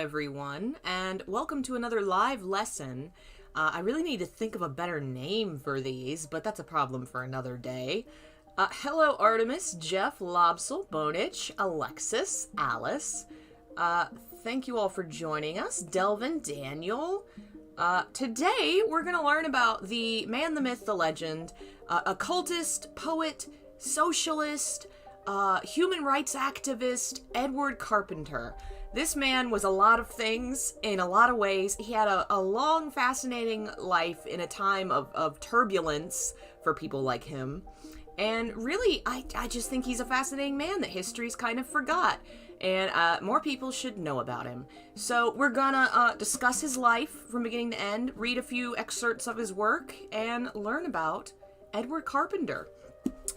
everyone, and welcome to another live lesson. I really need to think of a better name for these, but that's a problem for another day. Hello, Artemis, Jeff, Lobsel, Bonich, Alexis, Alice. Thank you all for joining us. Delvin, Daniel. Today, we're going to learn about the man, the myth, the legend, occultist, poet, socialist, human rights activist, Edward Carpenter. This man was a lot of things in a lot of ways. He had a long, fascinating life in a time of turbulence for people like him. And really, I just think he's a fascinating man that history's kind of forgot. And more people should know about him. So we're gonna discuss his life from beginning to end, read a few excerpts of his work, and learn about Edward Carpenter.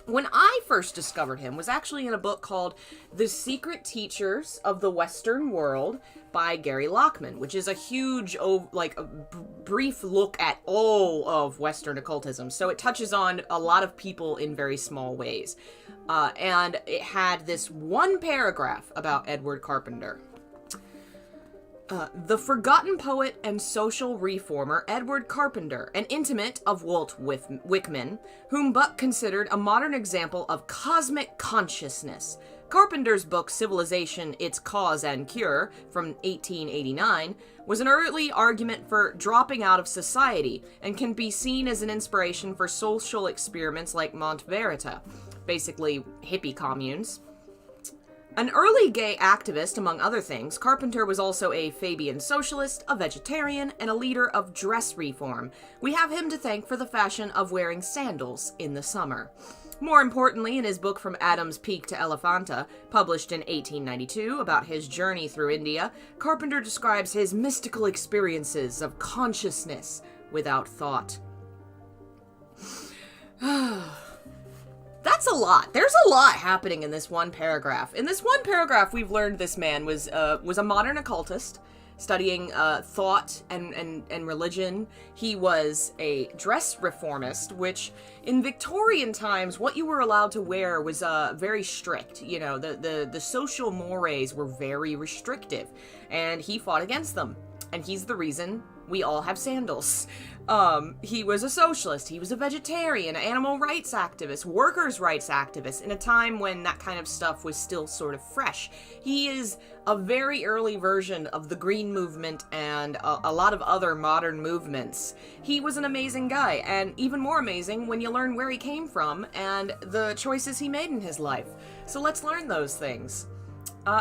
When I first discovered him was actually in a book called The Secret Teachers of the Western World by Gary Lockman, which is a huge, brief look at all of Western occultism. So it touches on a lot of people in very small ways. And it had this one paragraph about Edward Carpenter. The forgotten poet and social reformer Edward Carpenter, an intimate of Walt Whitman, whom Buck considered a modern example of cosmic consciousness. Carpenter's book Civilization, Its Cause and Cure, from 1889, was an early argument for dropping out of society, and can be seen as an inspiration for social experiments like Monte Verita, basically hippie communes. An early gay activist, among other things, Carpenter was also a Fabian socialist, a vegetarian, and a leader of dress reform. We have him to thank for the fashion of wearing sandals in the summer. More importantly, in his book From Adam's Peak to Elephanta, published in 1892 about his journey through India, Carpenter describes his mystical experiences of consciousness without thought. That's a lot. There's a lot happening in this one paragraph. In this one paragraph, we've learned this man was a modern occultist, studying thought and religion. He was a dress reformist, which in Victorian times, what you were allowed to wear was very strict. You know, the social mores were very restrictive, and he fought against them. And he's the reason we all have sandals. He was a socialist, he was a vegetarian, animal rights activist, workers' rights activist, in a time when that kind of stuff was still sort of fresh. He is a very early version of the Green Movement and a lot of other modern movements. He was an amazing guy, and even more amazing when you learn where he came from and the choices he made in his life. So let's learn those things.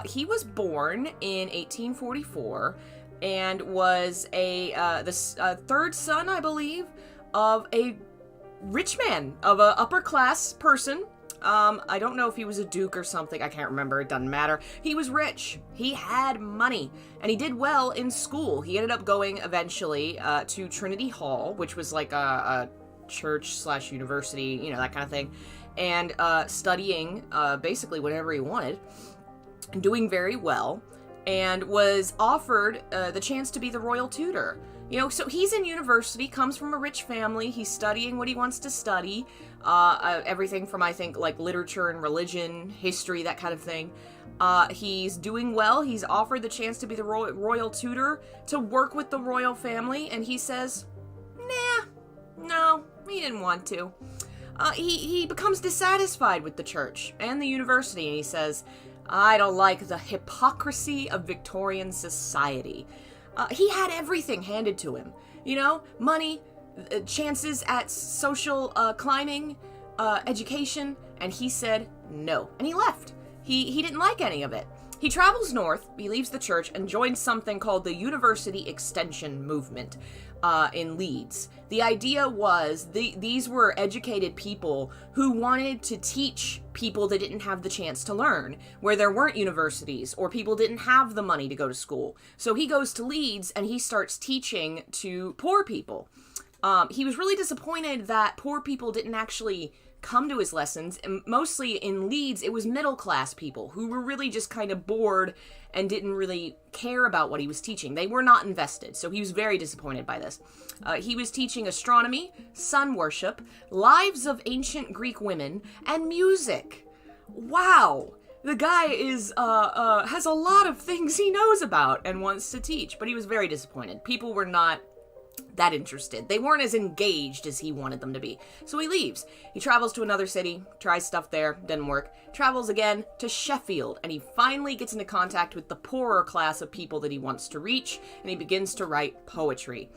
He was born in 1844, and was the third son, I believe, of a rich man, of a upper class person. I don't know if he was a duke or something. I can't remember. It doesn't matter. He was rich. He had money, and he did well in school. He ended up going eventually to Trinity Hall, which was like a church/university, you know, that kind of thing, and studying basically whatever he wanted, and doing very well. And was offered the chance to be the royal tutor. You know, so he's in university, comes from a rich family, he's studying what he wants to study, everything from, I think, like literature and religion, history, that kind of thing. He's doing well, he's offered the chance to be the royal tutor, to work with the royal family, and he says, no, he didn't want to. He becomes dissatisfied with the church and the university, and he says, I don't like the hypocrisy of Victorian society. He had everything handed to him. You know, money, chances at social climbing, education, and he said no. And he left. He didn't like any of it. He travels north, he leaves the church, and joins something called the University Extension Movement in Leeds. The idea was these were educated people who wanted to teach people that didn't have the chance to learn, where there weren't universities, or people didn't have the money to go to school. So he goes to Leeds, and he starts teaching to poor people. He was really disappointed that poor people didn't actually come to his lessons, and mostly in Leeds, it was middle-class people who were really just kind of bored and didn't really care about what he was teaching. They were not invested, so he was very disappointed by this. He was teaching astronomy, sun worship, lives of ancient Greek women, and music. Wow! the guy is, has a lot of things he knows about and wants to teach, but he was very disappointed. People were not that interested. They weren't as engaged as he wanted them to be. So he leaves. He travels to another city, tries stuff there, doesn't work. Travels again to Sheffield, and he finally gets into contact with the poorer class of people that he wants to reach, and he begins to write poetry.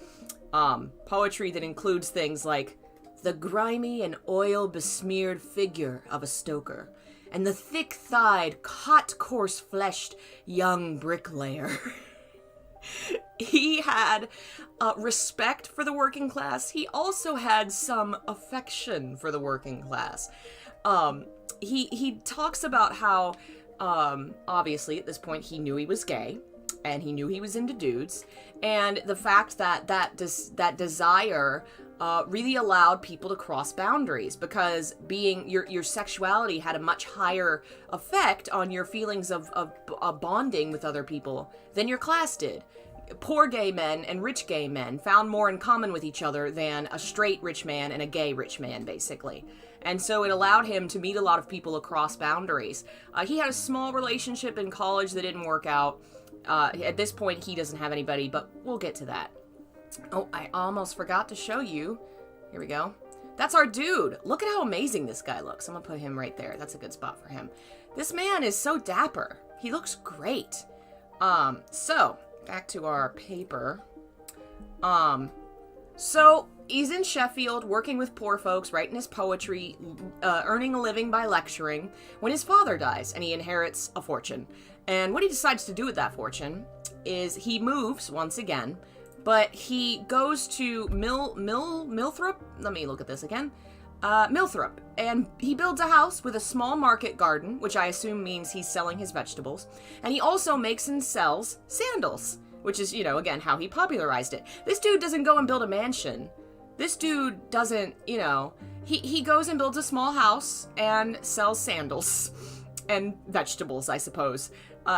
Poetry that includes things like the grimy and oil-besmeared figure of a stoker, and the thick-thighed, hot, coarse-fleshed young bricklayer. He had respect for the working class. He also had some affection for the working class. He talks about how, obviously, at this point, he knew he was gay, and he knew he was into dudes, and the fact that desire really allowed people to cross boundaries, because being your sexuality had a much higher effect on your feelings of bonding with other people than your class did. Poor gay men and rich gay men found more in common with each other than a straight rich man and a gay rich man, basically. And so it allowed him to meet a lot of people across boundaries. He had a small relationship in college that didn't work out. At this point, he doesn't have anybody, but we'll get to that. Oh, I almost forgot to show you. Here we go. That's our dude. Look at how amazing this guy looks. I'm gonna put him right there. That's a good spot for him. This man is so dapper. He looks great. So, back to our paper. So he's in Sheffield, working with poor folks, writing his poetry, earning a living by lecturing, when his father dies, and he inherits a fortune. And what he decides to do with that fortune is he moves once again, but he goes to Milthorpe. Let me look at this again. Milthorpe, and he builds a house with a small market garden, which I assume means he's selling his vegetables, and he also makes and sells sandals, which is, again, how he popularized it. This dude doesn't go and build a mansion. This dude doesn't, he goes and builds a small house and sells sandals and vegetables, I suppose.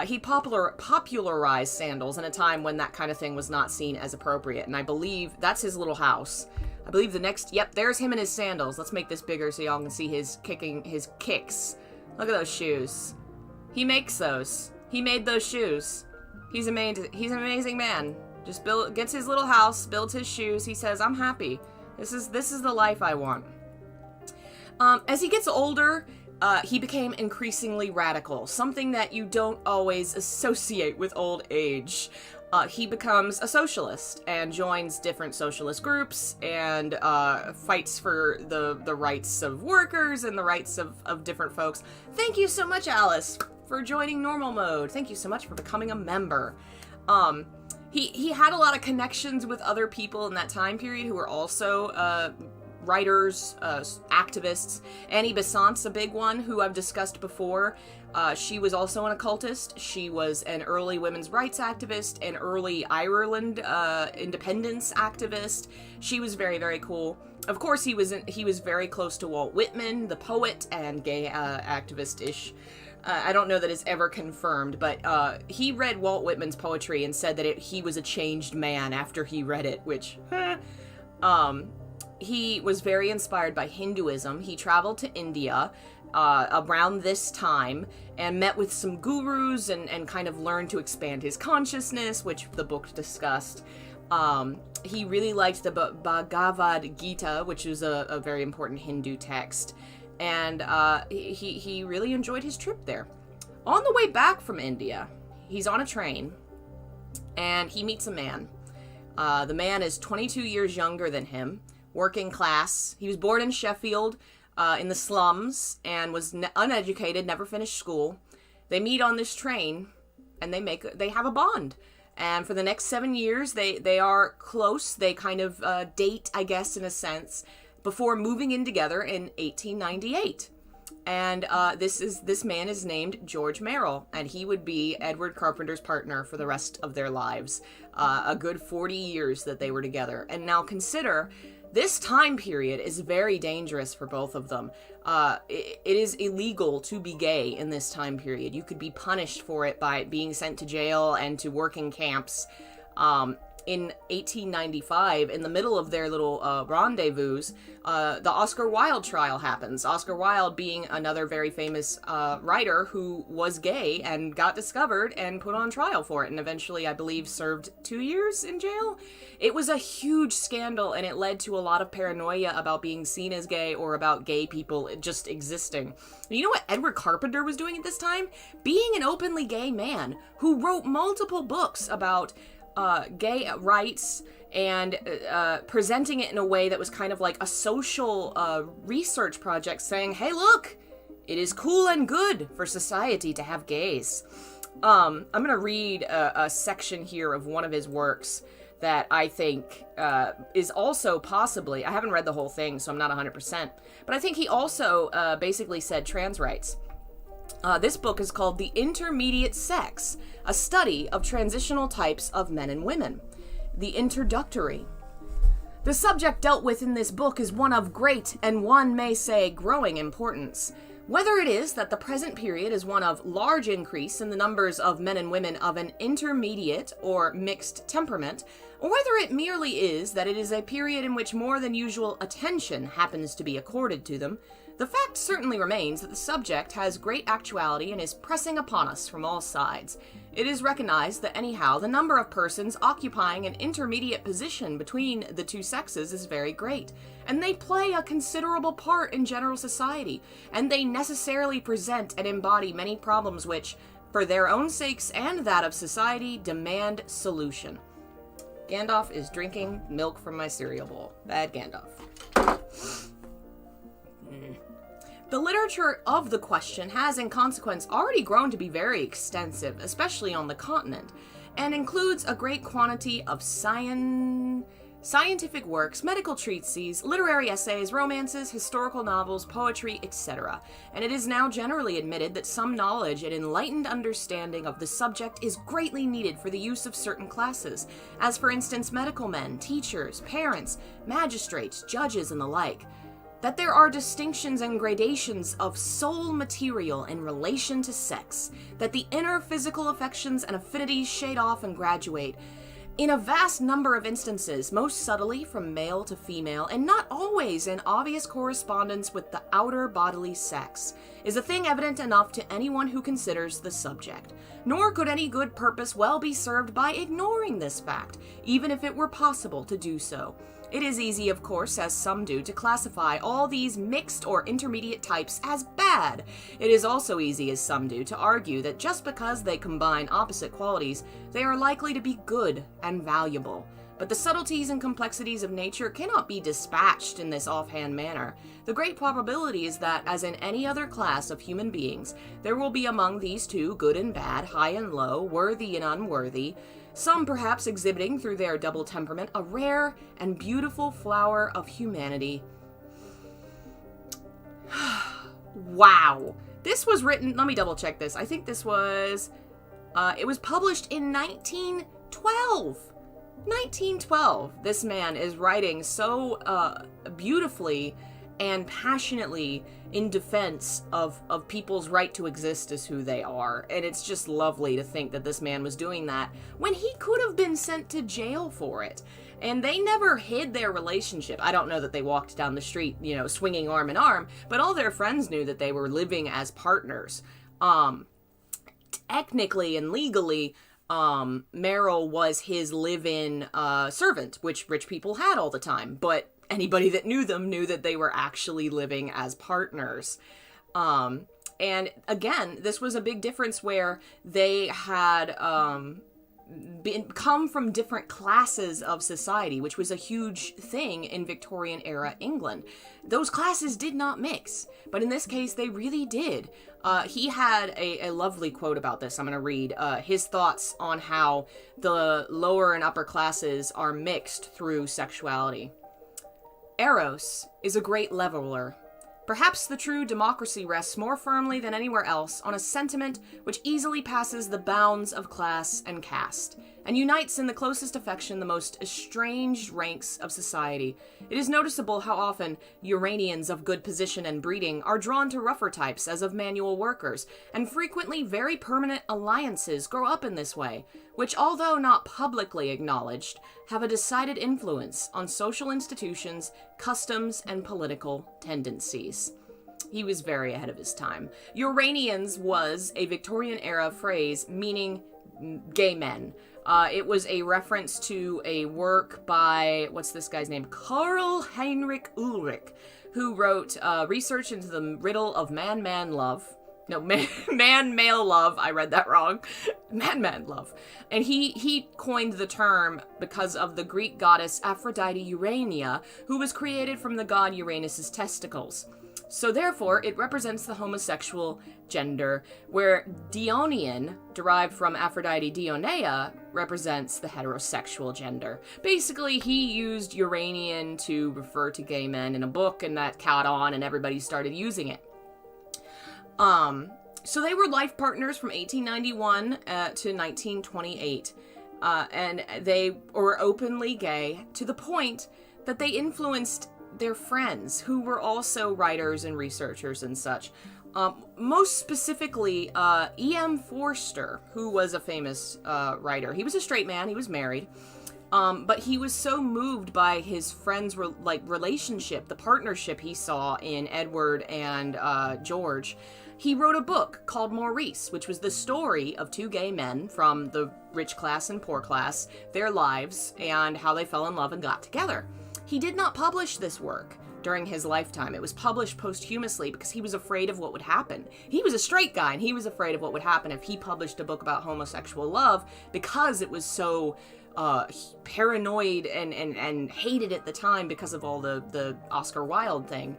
He popularized sandals in a time when that kind of thing was not seen as appropriate, and I believe that's his little house. I believe there's him and his sandals. Let's make this bigger so y'all can see his kicks. Look at those shoes. He makes those. He made those shoes. He's amazing. He's an amazing man. Just gets his little house, builds his shoes. He says, "I'm happy. This is the life I want." As he gets older, he became increasingly radical, something that you don't always associate with old age. He becomes a socialist and joins different socialist groups and fights for the rights of workers and the rights of different folks. Thank you so much, Alice, for joining normal mode. Thank you so much for becoming a member. He had a lot of connections with other people in that time period who were also writers, activists. Annie Besant's a big one, who I've discussed before. She was also an occultist. She was an early women's rights activist, an early Ireland independence activist. She was very, very cool. Of course, he was very close to Walt Whitman, the poet and gay activist-ish. I don't know that it's ever confirmed, but he read Walt Whitman's poetry and said that he was a changed man after he read it, which... He was very inspired by Hinduism. He traveled to India around this time and met with some gurus and kind of learned to expand his consciousness, which the book discussed. He really liked the Bhagavad Gita, which is a very important Hindu text, and he really enjoyed his trip there. On the way back from India, he's on a train, and he meets a man. The man is 22 years younger than him. Working class. He was born in Sheffield, in the slums, and was uneducated, never finished school. They meet on this train, and they have a bond. And for the next 7 years, they are close. They kind of date, I guess, in a sense, before moving in together in 1898. And this man is named George Merill, and he would be Edward Carpenter's partner for the rest of their lives. A good 40 years that they were together. And now consider... this time period is very dangerous for both of them. It is illegal to be gay in this time period. You could be punished for it by being sent to jail and to working camps. in 1895, in the middle of their little rendezvous, the Oscar Wilde trial happens. Oscar Wilde being another very famous writer who was gay and got discovered and put on trial for it, and eventually, I believe, served 2 years in jail. It was a huge scandal, and it led to a lot of paranoia about being seen as gay or about gay people just existing. You know what Edward Carpenter was doing at this time? Being an openly gay man who wrote multiple books about gay rights and presenting it in a way that was kind of like a social research project, saying, hey, look, it is cool and good for society to have gays. I'm going to read a section here of one of his works that I think is also possibly, I haven't read the whole thing, so I'm not 100%, but I think he also basically said trans rights. This book is called The Intermediate Sex, a study of transitional types of men and women. The introductory. The subject dealt with in this book is one of great, and one may say growing importance. Whether it is that the present period is one of large increase in the numbers of men and women of an intermediate or mixed temperament, or whether it merely is that it is a period in which more than usual attention happens to be accorded to them, the fact certainly remains that the subject has great actuality and is pressing upon us from all sides. It is recognized that anyhow the number of persons occupying an intermediate position between the two sexes is very great, and they play a considerable part in general society, and they necessarily present and embody many problems which, for their own sakes and that of society, demand solution. Gandalf is drinking milk from my cereal bowl. Bad Gandalf. The literature of the question has, in consequence, already grown to be very extensive, especially on the continent, and includes a great quantity of scientific works, medical treatises, literary essays, romances, historical novels, poetry, etc. And it is now generally admitted that some knowledge and enlightened understanding of the subject is greatly needed for the use of certain classes, as for instance medical men, teachers, parents, magistrates, judges, and the like. That there are distinctions and gradations of soul material in relation to sex, that the inner physical affections and affinities shade off and graduate, in a vast number of instances, most subtly from male to female, and not always in obvious correspondence with the outer bodily sex, is a thing evident enough to anyone who considers the subject. Nor could any good purpose well be served by ignoring this fact, even if it were possible to do so. It is easy, of course, as some do, to classify all these mixed or intermediate types as bad. It is also easy, as some do, to argue that just because they combine opposite qualities, they are likely to be good and valuable. But the subtleties and complexities of nature cannot be dispatched in this offhand manner. The great probability is that, as in any other class of human beings, there will be among these two, good and bad, high and low, worthy and unworthy, some perhaps exhibiting through their double temperament a rare and beautiful flower of humanity. Wow. This was written, let me double check this. I think this was, it was published in 1912. 1912. This man is writing so beautifully and passionately in defense of people's right to exist as who they are. And it's just lovely to think that this man was doing that when he could have been sent to jail for it. And they never hid their relationship. I don't know that they walked down the street, swinging arm in arm, but all their friends knew that they were living as partners. Technically and legally, Merill was his live-in servant, which rich people had all the time, but anybody that knew them knew that they were actually living as partners. And again, this was a big difference where they had come from different classes of society, which was a huge thing in Victorian era England. Those classes did not mix, but in this case they really did. He had a lovely quote about this. I'm going to read his thoughts on how the lower and upper classes are mixed through sexuality. Eros is a great leveler. Perhaps the true democracy rests more firmly than anywhere else on a sentiment which easily passes the bounds of class and caste. and unites in the closest affection the most estranged ranks of society. It is noticeable how often Uranians of good position and breeding are drawn to rougher types as of manual workers, and frequently very permanent alliances grow up in this way, which, although not publicly acknowledged, have a decided influence on social institutions, customs, and political tendencies. He was very ahead of his time. Uranians was a Victorian-era phrase meaning gay men. It was a reference to a work by, what's this guy's name? Karl Heinrich Ulrich, who wrote research into the riddle of man-male love. I read that wrong. Man love. And he coined the term because of the Greek goddess Aphrodite Urania, who was created from the god Uranus's testicles. So therefore, it represents the homosexual gender, where Dionian, derived from Aphrodite Dionea, represents the heterosexual gender. Basically, he used Uranian to refer to gay men in a book, and that caught on, and everybody started using it. So they were life partners from 1891 to 1928, and they were openly gay to the point that they influenced their friends, who were also writers and researchers and such. Most specifically, E.M. Forster, who was a famous writer. He was a straight man, he was married, but he was so moved by his friends' relationship, the partnership he saw in Edward and George. He wrote a book called Maurice, which was the story of two gay men from the rich class and poor class, their lives, and how they fell in love and got together. He did not publish this work during his lifetime. It was published posthumously because he was afraid of what would happen. He was a straight guy, and he was afraid of what would happen if he published a book about homosexual love, because it was so paranoid and hated at the time because of all the Oscar Wilde thing.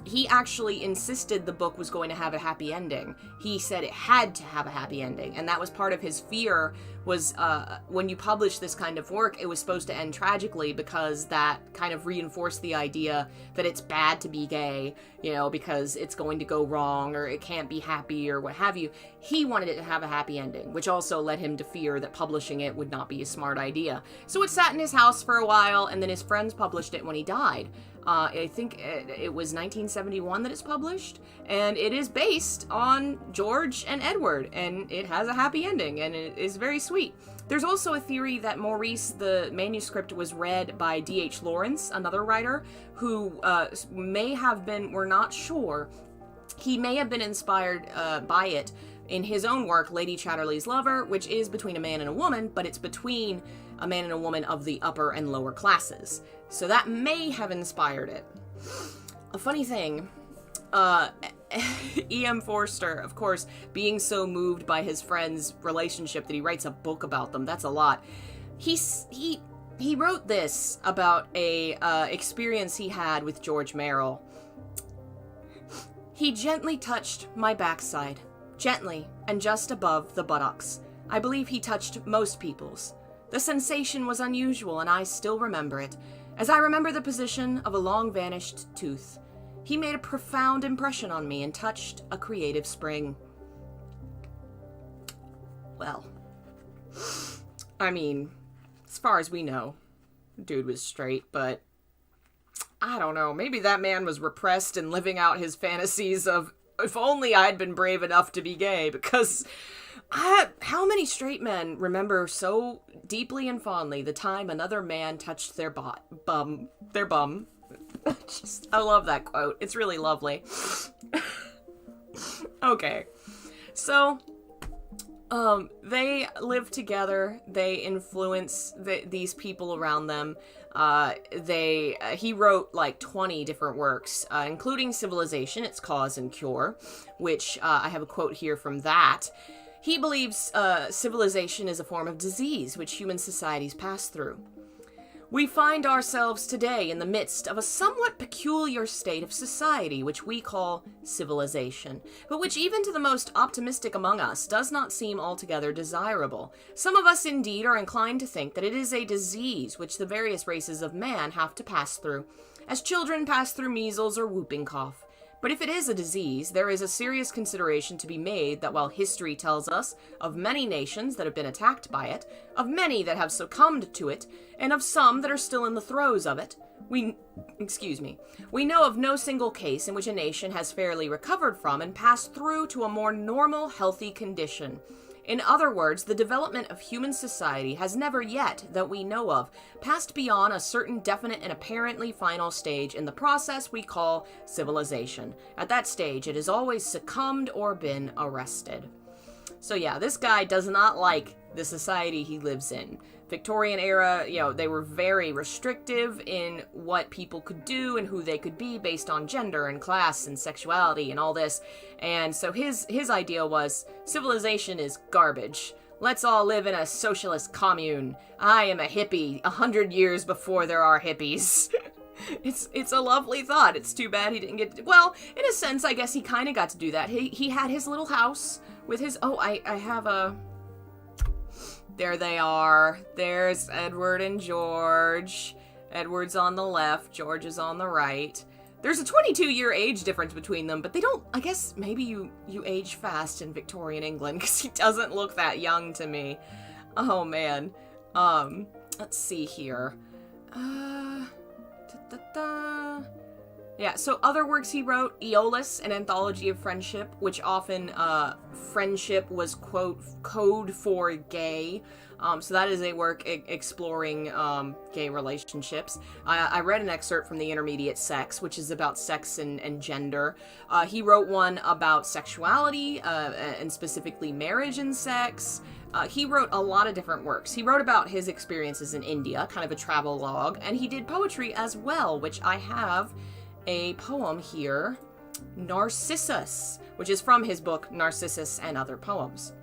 He actually insisted the book was going to have a happy ending. He said it had to have a happy ending, and that was part of his fear, was when you publish this kind of work, it was supposed to end tragically, because that kind of reinforced the idea that it's bad to be gay, because it's going to go wrong, or it can't be happy, or what have you. He wanted it to have a happy ending, which also led him to fear that publishing it would not be a smart idea. So it sat in his house for a while, and then his friends published it when he died. I think it was 1971 that it's published, and it is based on George and Edward, and it has a happy ending, and it is very sweet. There's also a theory that Maurice, the manuscript, was read by D.H. Lawrence, another writer, who may have been, we're not sure, he may have been inspired by it in his own work, Lady Chatterley's Lover, which is between a man and a woman, but it's between a man and a woman of the upper and lower classes. So that may have inspired it. A funny thing, E.M. Forster, of course, being so moved by his friend's relationship that he writes a book about them, that's a lot. He wrote this about a experience he had with George Merill. He gently touched my backside, gently and just above the buttocks. I believe he touched most people's. The sensation was unusual, and I still remember it, as I remember the position of a long-vanished tooth. He made a profound impression on me and touched a creative spring. Well, I mean, as far as we know, dude was straight, but I don't know, maybe that man was repressed and living out his fantasies of, if only I'd been brave enough to be gay, because how many straight men remember so deeply and fondly the time another man touched their bum? I love that quote. It's really lovely. Okay. So, they live together. They influence these people around them. He wrote like 20 different works, including Civilization, Its Cause and Cure, which I have a quote here from that. He believes civilization is a form of disease which human societies pass through. We find ourselves today in the midst of a somewhat peculiar state of society which we call civilization, but which even to the most optimistic among us does not seem altogether desirable. Some of us indeed are inclined to think that it is a disease which the various races of man have to pass through, as children pass through measles or whooping cough. But if it is a disease, there is a serious consideration to be made that while history tells us of many nations that have been attacked by it, of many that have succumbed to it, and of some that are still in the throes of it, we know of no single case in which a nation has fairly recovered from and passed through to a more normal, healthy condition. In other words, the development of human society has never yet, that we know of, passed beyond a certain definite and apparently final stage in the process we call civilization. At that stage, it has always succumbed or been arrested. So yeah, this guy does not like the society he lives in. Victorian era, they were very restrictive in what people could do and who they could be based on gender and class and sexuality and all this. And so his idea was, civilization is garbage. Let's all live in a socialist commune. I am a hippie 100 years before there are hippies. It's a lovely thought. It's too bad he didn't get to, well, in a sense, I guess he kind of got to do that. He had his little house with his, I have a... There they are. There's Edward and George. Edward's on the left, George is on the right. There's a 22-year age difference between them, but they don't, I guess maybe you age fast in Victorian England, because he doesn't look that young to me. Oh, man. Let's see here. Yeah, so other works he wrote, Aeolus, an anthology of friendship, which often, friendship was, quote, code for gay. So that is a work exploring, gay relationships. I read an excerpt from The Intermediate Sex, which is about sex and gender. He wrote one about sexuality, and specifically marriage and sex. He wrote a lot of different works. He wrote about his experiences in India, kind of a travel log, and he did poetry as well, which I have a poem here, Narcissus, which is from his book Narcissus and Other Poems.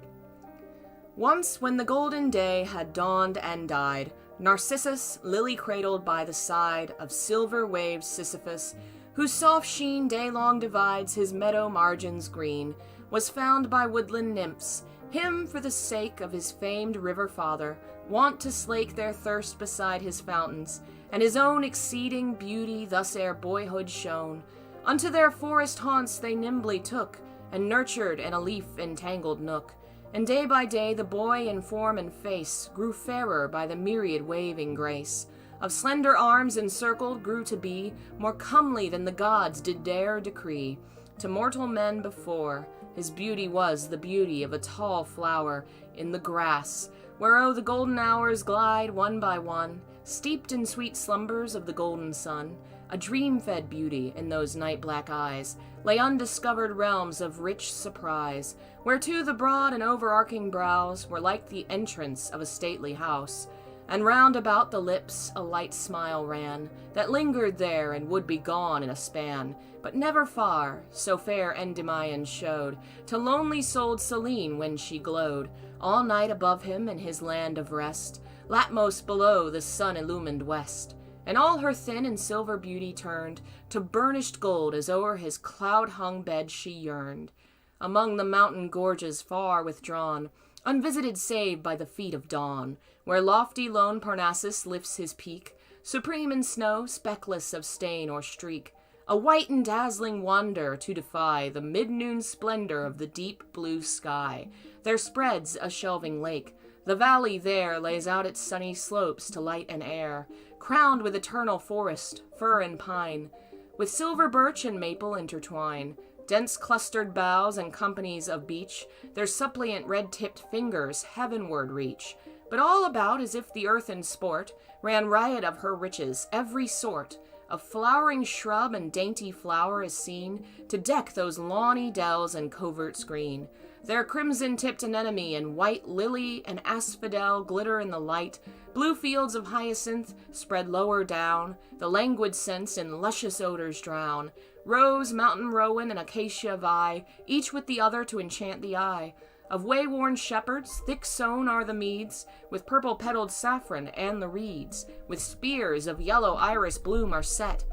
Once, when the golden day had dawned and died, Narcissus, lily-cradled by the side of silver-waved Sisyphus, whose soft sheen day-long divides his meadow margins green, was found by woodland nymphs, him for the sake of his famed river-father, wont to slake their thirst beside his fountains, and his own exceeding beauty thus ere boyhood shone. Unto their forest haunts they nimbly took, and nurtured in a leaf-entangled nook. And day by day the boy in form and face grew fairer by the myriad waving grace. Of slender arms encircled grew to be more comely than the gods did dare decree. To mortal men before, his beauty was the beauty of a tall flower in the grass, where the golden hours glide one by one, steeped in sweet slumbers of the golden sun. A dream-fed beauty in those night-black eyes lay undiscovered realms of rich surprise, whereto the broad and overarching brows were like the entrance of a stately house, and round about the lips a light smile ran, that lingered there and would be gone in a span, but never far, so fair Endymion showed, to lonely-souled Selene when she glowed, all night above him in his land of rest, Latmos below the sun-illumined west. And all her thin and silver beauty turned to burnished gold as o'er his cloud-hung bed she yearned. Among the mountain gorges far withdrawn, unvisited save by the feet of dawn, where lofty lone Parnassus lifts his peak, supreme in snow, speckless of stain or streak, a white and dazzling wonder to defy the mid-noon splendor of the deep blue sky. There spreads a shelving lake. The valley there lays out its sunny slopes to light and air, crowned with eternal forest, fir and pine, with silver birch and maple intertwine. Dense clustered boughs and companies of beech, their suppliant red-tipped fingers heavenward reach. But all about, as if the earth in sport, ran riot of her riches, every sort of flowering shrub and dainty flower is seen to deck those lawny dells and coverts green. Their crimson-tipped anemone and white lily and asphodel glitter in the light. Blue fields of hyacinth spread lower down, the languid scents in luscious odors drown. Rose, mountain rowan, and acacia vie, each with the other to enchant the eye. Of way-worn shepherds, thick sown are the meads, with purple-petaled saffron and the reeds, with spears of yellow iris bloom are set,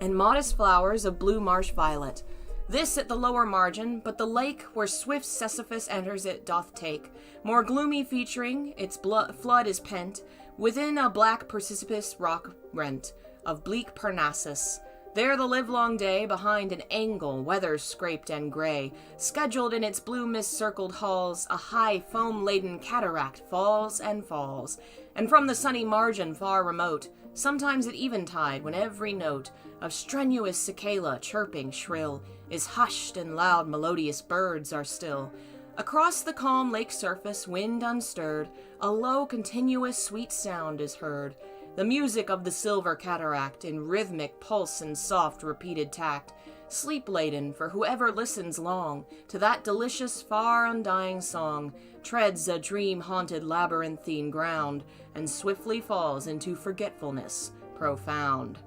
and modest flowers of blue marsh violet. This at the lower margin, but the lake where swift Sisyphus enters it doth take, more gloomy featuring, its flood is pent, within a black precipice rock rent, of bleak Parnassus. There the livelong day, behind an angle, weather-scraped and gray, scheduled in its blue mist-circled halls, a high foam-laden cataract falls and falls, and from the sunny margin far remote, sometimes at eventide, when every note of strenuous cicala chirping shrill is hushed and loud melodious birds are still, across the calm lake surface, wind unstirred, a low continuous sweet sound is heard, the music of the silver cataract in rhythmic pulse and soft repeated tact, sleep-laden for whoever listens long to that delicious far undying song, treads a dream-haunted labyrinthine ground and swiftly falls into forgetfulness profound.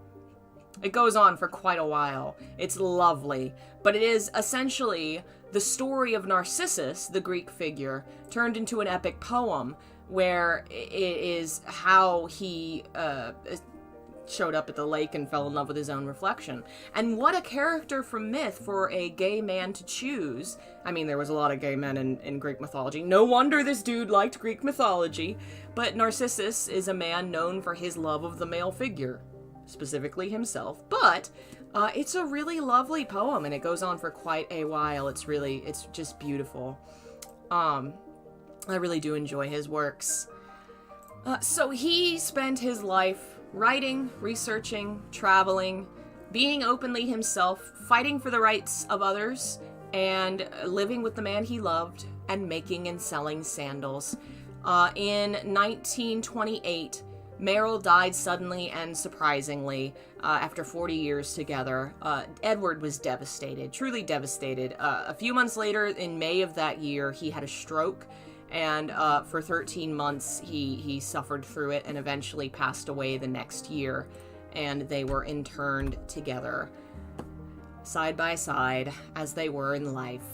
It goes on for quite a while. It's lovely, but it is essentially the story of Narcissus, the Greek figure, turned into an epic poem where it is how he showed up at the lake and fell in love with his own reflection. And what a character from myth for a gay man to choose. I mean, there was a lot of gay men in Greek mythology. No wonder this dude liked Greek mythology. But Narcissus is a man known for his love of the male figure, specifically himself. But it's a really lovely poem, and it goes on for quite a while. It's just beautiful. I really do enjoy his works. So he spent his life writing, researching, traveling, being openly himself, fighting for the rights of others, and living with the man he loved, and making and selling sandals. In 1928, Merill died suddenly and surprisingly after 40 years together. Edward was devastated, truly devastated. A few months later, in May of that year, he had a stroke, and for 13 months he suffered through it and eventually passed away the next year, and they were interned together, side by side, as they were in life.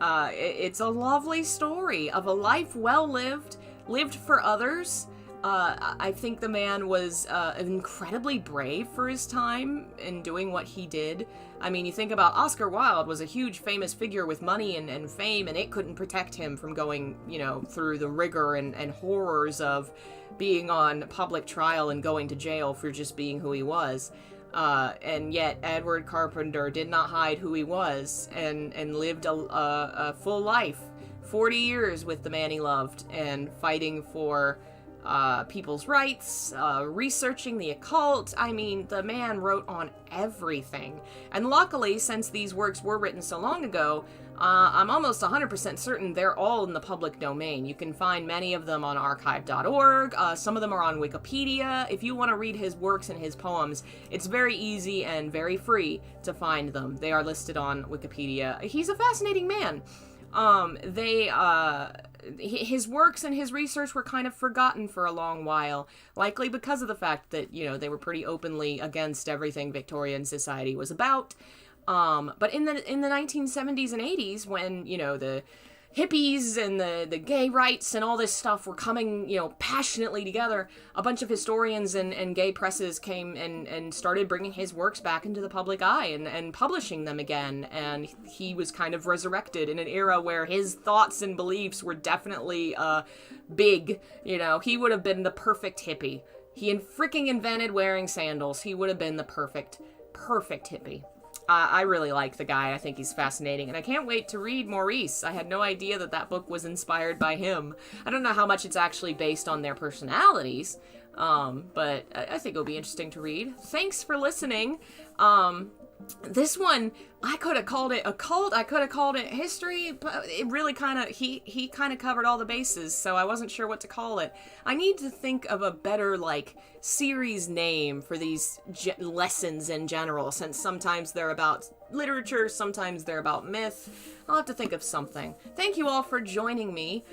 It's a lovely story of a life well lived for others. I think the man was incredibly brave for his time in doing what he did. I mean, you think about Oscar Wilde was a huge famous figure with money and fame, and it couldn't protect him from going, through the rigor and horrors of being on public trial and going to jail for just being who he was. And yet Edward Carpenter did not hide who he was and lived a full life, 40 years with the man he loved and fighting for people's rights, researching the occult. I mean, the man wrote on everything. And luckily, since these works were written so long ago, I'm almost 100% certain they're all in the public domain. You can find many of them on archive.org. Some of them are on Wikipedia. If you want to read his works and his poems, it's very easy and very free to find them. They are listed on Wikipedia. He's a fascinating man. His works and his research were kind of forgotten for a long while, likely because of the fact that, they were pretty openly against everything Victorian society was about. But in the 1970s and 80s, when, the hippies and the gay rights and all this stuff were coming, passionately together, a bunch of historians and gay presses came and started bringing his works back into the public eye and publishing them again. And he was kind of resurrected in an era where his thoughts and beliefs were definitely big. He would have been the perfect hippie. He freaking invented wearing sandals. He would have been the perfect hippie. I really like the guy. I think he's fascinating, and I can't wait to read Maurice. I had no idea that book was inspired by him. I don't know how much it's actually based on their personalities, but I think it'll be interesting to read. Thanks for listening. This one, I could have called it occult, I could have called it history, but it really he kind of covered all the bases, so I wasn't sure what to call it. I need to think of a better, series name for these lessons in general, since sometimes they're about literature, sometimes they're about myth. I'll have to think of something. Thank you all for joining me.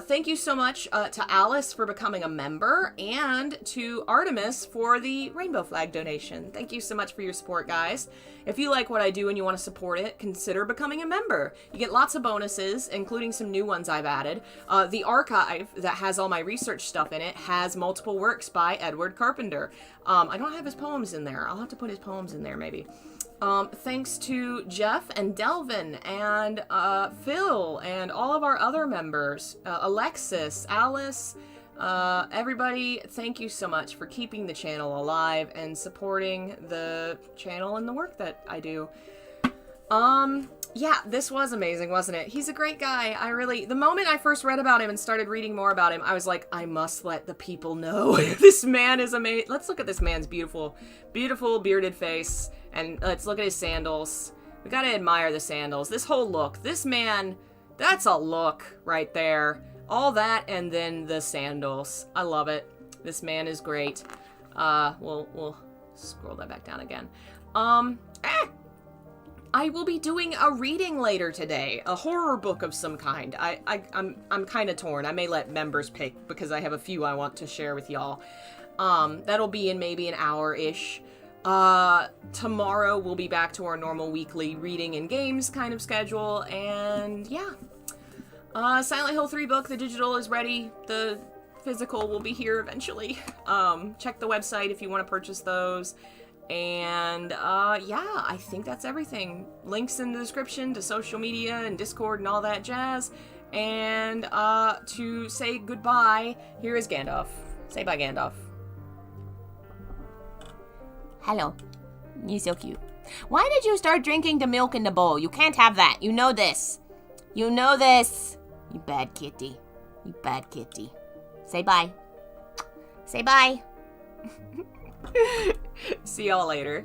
Thank you so much to Alice for becoming a member, and to Artemis for the rainbow flag donation. Thank you so much for your support, guys. If you like what I do and you want to support it, consider becoming a member. You get lots of bonuses, including some new ones I've added. The archive that has all my research stuff in it has multiple works by Edward Carpenter. I don't have his poems in there. I'll have to put his poems in there, maybe. Thanks to Jeff and Delvin and Phil and all of our other members, Alexis, Alice, Everybody, thank you so much for keeping the channel alive and supporting the channel and the work that I do. Yeah, this was amazing, wasn't it? He's a great guy. The moment I first read about him and started reading more about him, I was like, I must let the people know. This man is amazing. Let's look at this man's beautiful, beautiful bearded face, and let's look at his sandals. We gotta admire the sandals. This whole look. This man, that's a look right there. All that, and then the sandals. I love it. This man is great. We'll scroll that back down again. I will be doing a reading later today, a horror book of some kind. I'm kind of torn. I may let members pick because I have a few I want to share with y'all. That'll be in maybe an hour-ish. Tomorrow we'll be back to our normal weekly reading and games kind of schedule, and yeah. Silent Hill 3 book, the digital is ready. The physical will be here eventually. Check the website if you want to purchase those. And, yeah, I think that's everything. Links in the description to social media and Discord and all that jazz. And, to say goodbye, here is Gandalf. Say bye, Gandalf. Hello. You're so cute. Why did you start drinking the milk in the bowl? You can't have that. You know this. You know this. You bad kitty. You bad kitty. Say bye. Say bye. See y'all later.